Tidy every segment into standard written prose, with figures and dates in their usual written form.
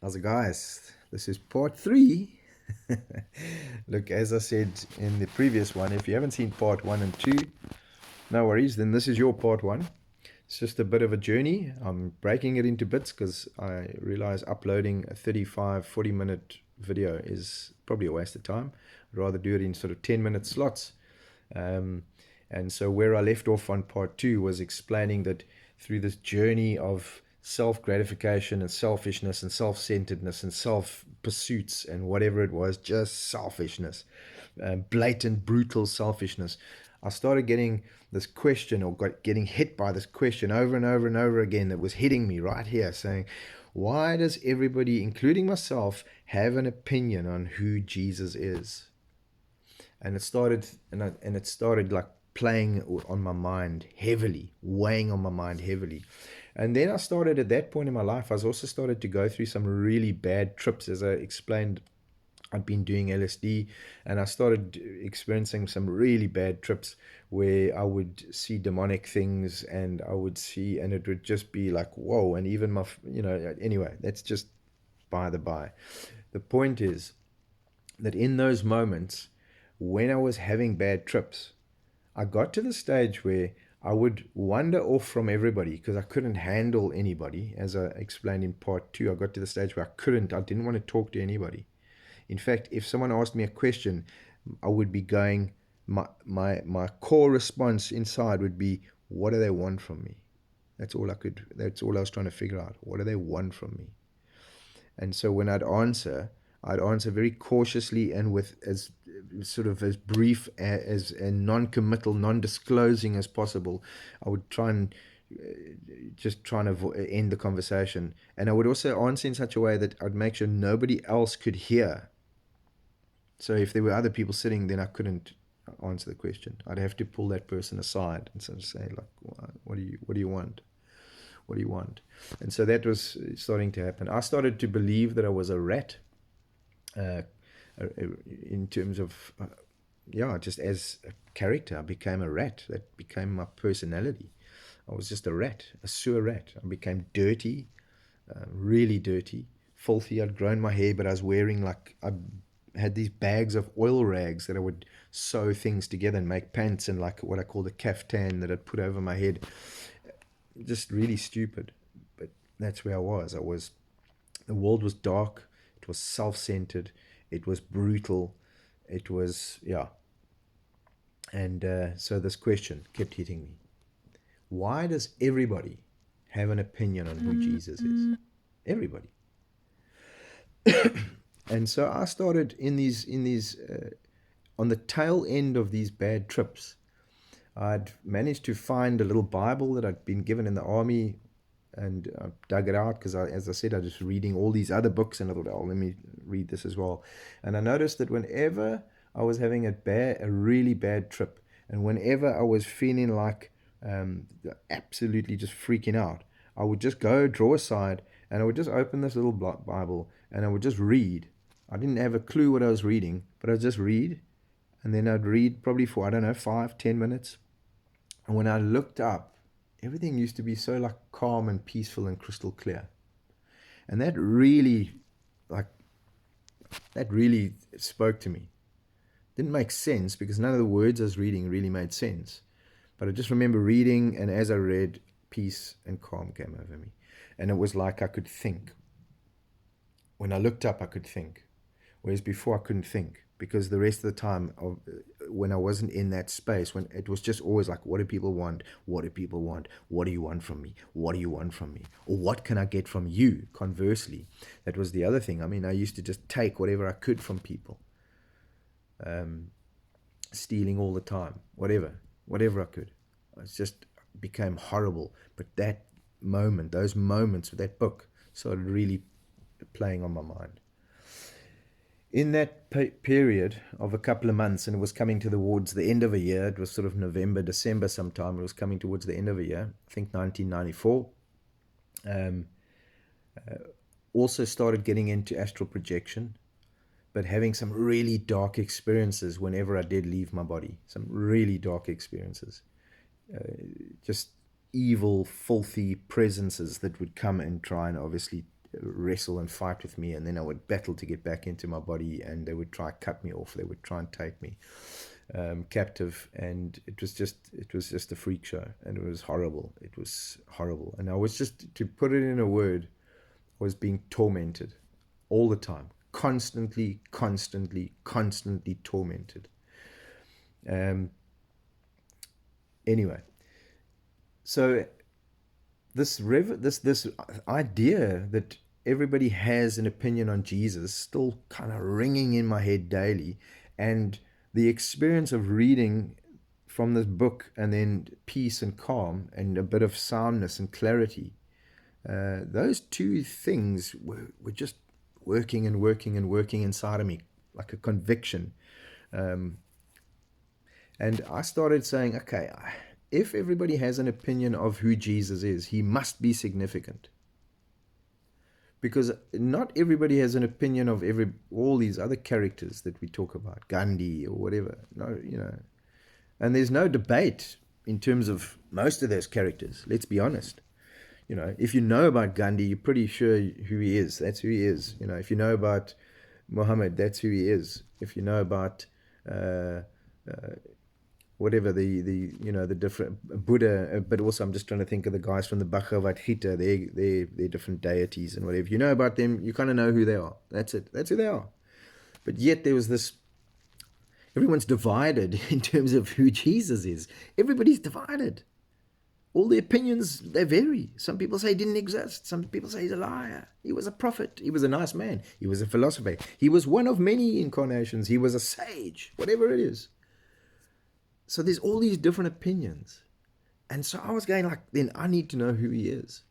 How's it, guys? This is part three. Look, as I said in the previous one, if you haven't seen part one and two, no worries, then this is your part one. It's just a bit of a journey. I'm breaking it into bits because I realize uploading a 35, 40-minute video is probably a waste of time. I'd rather do it in sort of 10-minute slots. Um, and so, where I left off on part two was explaining that through this journey of self gratification and selfishness and self centeredness and self pursuits and whatever it was, just selfishness, blatant, brutal selfishness, I started getting this question or getting hit by this question over and over and over again that was hitting me right here saying, why does everybody, including myself, have an opinion on who Jesus is? And it started like playing on my mind heavily, weighing on my mind heavily. And then I started at that point in my life, I was also started to go through some really bad trips. As I explained, I'd been doing LSD and I started experiencing some really bad trips where I would see demonic things and I would see, and it would just be like, whoa. And even anyway, that's just by the by. The point is that in those moments, when I was having bad trips, I got to the stage where I would wander off from everybody because I couldn't handle anybody. As I explained in part two, I got to the stage where I didn't want to talk to anybody. In fact, if someone asked me a question, I would be going, my core response inside would be, what do they want from me? That's all I was trying to figure out. What do they want from me? And so when I'd answer very cautiously and with as sort of as brief as and non-committal, non-disclosing as possible. I would try and just trying to end the conversation. And I would also answer in such a way that I'd make sure nobody else could hear. So if there were other people sitting, then I couldn't answer the question. I'd have to pull that person aside and sort of say, like, what do you want? What do you want? And so that was starting to happen. I started to believe that I was a rat, uh, in terms of, yeah, just as a character. I became a rat. That became my personality. I was just a rat, a sewer rat. I became dirty, really dirty, filthy. I'd grown my hair, but I was wearing I had these bags of oil rags that I would sew things together and make pants and like what I call the kaftan that I'd put over my head. Just really stupid. But that's where I was. The world was dark. It was self-centered. It was brutal. It was, yeah. And so this question kept hitting me. Why does everybody have an opinion on who Jesus is? Everybody. And so I started on the tail end of these bad trips. I'd managed to find a little Bible that I'd been given in the army, and I dug it out because, as I said, I was just reading all these other books, and I thought, oh, let me read this as well. And I noticed that whenever I was having a really bad trip, and whenever I was feeling like absolutely just freaking out, I would just go draw aside, and I would just open this little Bible, and I would just read. I didn't have a clue what I was reading, but I'd just read, and then I'd read probably for, I don't know, 5, 10 minutes. And when I looked up, everything used to be so like calm and peaceful and crystal clear. And like, that really spoke to me. Didn't make sense because none of the words I was reading really made sense. But I just remember reading, and as I read, peace and calm came over me. And it was like I could think. When I looked up, I could think. Whereas before, I couldn't think because the rest of the time, when I wasn't in that space, when it was just always like, what do people want? What do people want? What do you want from me? What do you want from me? Or what can I get from you? Conversely, that was the other thing. I mean, I used to just take whatever I could from people, um, stealing all the time, whatever I could. It just became horrible. But that moment, those moments with that book started really playing on my mind. In that period of a couple of months, and it was coming towards the end of a year, it was sort of November, December sometime, it was coming towards the end of a year, I think 1994, um, also started getting into astral projection, but having some really dark experiences whenever I did leave my body, some really dark experiences. Just evil, filthy presences that would come and try and obviously wrestle and fight with me, and then I would battle to get back into my body, and they would try to cut me off. They would try and take me captive, and it was just a freak show, and it was horrible. It was horrible, and I was just, to put it in a word, was being tormented all the time, constantly tormented. Anyway, so this idea that everybody has an opinion on Jesus still kind of ringing in my head daily, and the experience of reading from this book and then peace and calm and a bit of soundness and clarity, those two things were just working and working and working inside of me like a conviction. And I started saying, okay, if everybody has an opinion of who Jesus is, he must be significant. Because not everybody has an opinion of all these other characters that we talk about, Gandhi or whatever. No, and there's no debate in terms of most of those characters. Let's be honest. If you know about Gandhi, you're pretty sure who he is. That's who he is. If you know about Muhammad, that's who he is. If you know about whatever the different Buddha, but also I'm just trying to think of the guys from the Bhagavad Gita, they're different deities and whatever. If you know about them, you kind of know who they are. That's it. That's who they are. But yet there was this, everyone's divided in terms of who Jesus is. Everybody's divided. All the opinions, they vary. Some people say he didn't exist. Some people say he's a liar. He was a prophet. He was a nice man. He was a philosopher. He was one of many incarnations. He was a sage, whatever it is. So there's all these different opinions. And so I was going like, then I need to know who he is.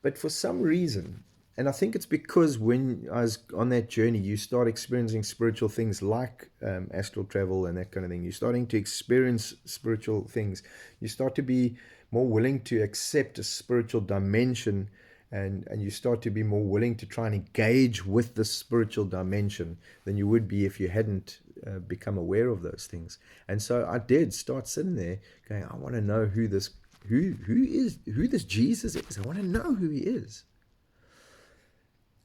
But for some reason, and I think it's because when I was on that journey, you start experiencing spiritual things like astral travel and that kind of thing. You're starting to experience spiritual things. You start to be more willing to accept a spiritual dimension, and you start to be more willing to try and engage with the spiritual dimension than you would be if you hadn't become aware of those things. And so I did start sitting there going, I want to know who this Jesus is. I want to know who he is.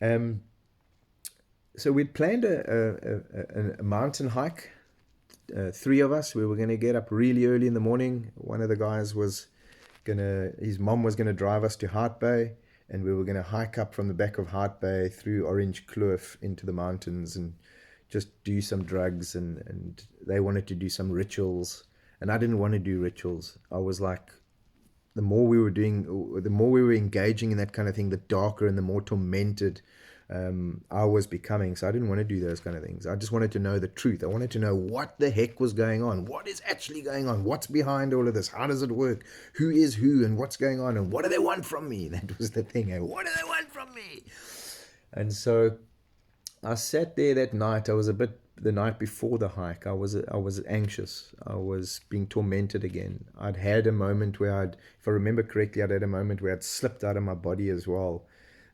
So we'd planned a mountain hike, 3 of us. We were going to get up really early in the morning. One of the guys his mom was going to drive us to Hart Bay, and we were going to hike up from the back of Hart Bay through Orange Kloof into the mountains and just do some drugs, and they wanted to do some rituals, and I didn't want to do rituals. I was like, the more we were engaging in that kind of thing, the darker and the more tormented I was becoming. So I didn't want to do those kind of things. I just wanted to know the truth. I wanted to know what the heck was going on. What is actually going on? What's behind all of this? How does it work? Who is who, and what's going on? And what do they want from me? That was the thing. What do they want from me? And so I sat there that night. The night before the hike, I was anxious. I was being tormented again. I'd had a moment where if I remember correctly, I'd had a moment where I'd slipped out of my body as well,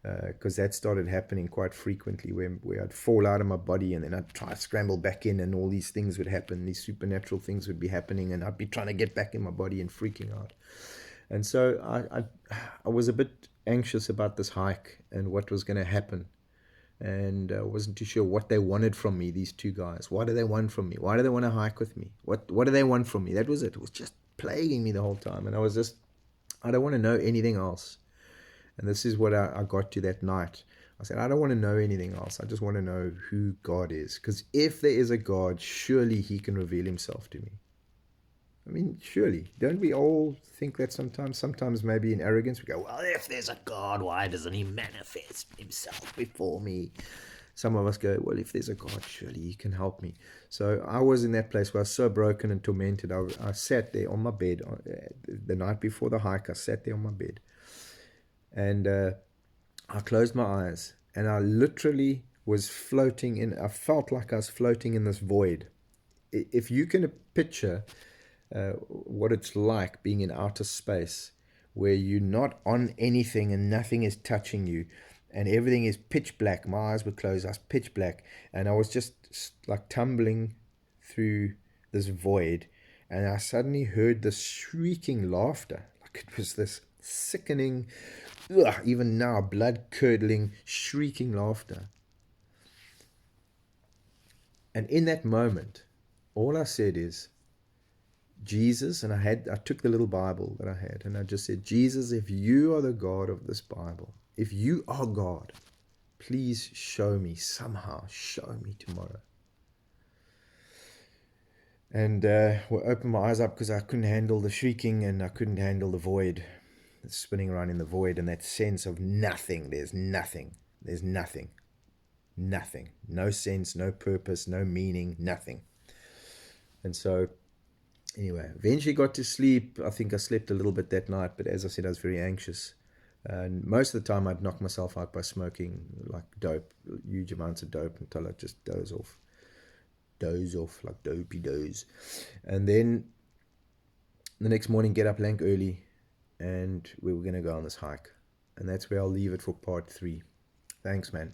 because that started happening quite frequently, where I'd fall out of my body and then I'd try to scramble back in, and all these things would happen. These supernatural things would be happening, and I'd be trying to get back in my body and freaking out. And so I was a bit anxious about this hike and what was going to happen. And I wasn't too sure what they wanted from me, these two guys. What do they want from me? Why do they want to hike with me? What do they want from me? That was it. It was just plaguing me the whole time. And I don't want to know anything else. And this is what I got to that night. I said, I don't want to know anything else. I just want to know who God is. Because if there is a God, surely he can reveal himself to me. I mean, surely. Don't we all think that sometimes? Sometimes maybe in arrogance we go, well, if there's a God, why doesn't he manifest himself before me? Some of us go, well, if there's a God, surely he can help me. So I was in that place where I was so broken and tormented. I sat there on my bed. The night before the hike, I sat there on my bed. And I closed my eyes. And I literally was floating I felt like I was floating in this void. If you can picture what it's like being in outer space, where you're not on anything and nothing is touching you, and everything is pitch black. My eyes were closed. I was pitch black, and I was just like tumbling through this void, and I suddenly heard this shrieking laughter. Like it was this sickening, even now, blood-curdling, shrieking laughter. And in that moment, all I said is, Jesus, and I took the little Bible that I had, and I just said, Jesus, if you are the God of this Bible, if you are God, please show me somehow, show me tomorrow. And I opened my eyes up because I couldn't handle the shrieking and I couldn't handle the void, spinning around in the void, and that sense of nothing. There's nothing. There's nothing. Nothing. No sense, no purpose, no meaning, nothing. And so, anyway, eventually got to sleep. I think I slept a little bit that night, but as I said, I was very anxious. And most of the time, I'd knock myself out by smoking like dope, huge amounts of dope, until I'd just doze off like dopey doze. And then the next morning, get up lank early, and we were going to go on this hike. And that's where I'll leave it for part 3. Thanks, man.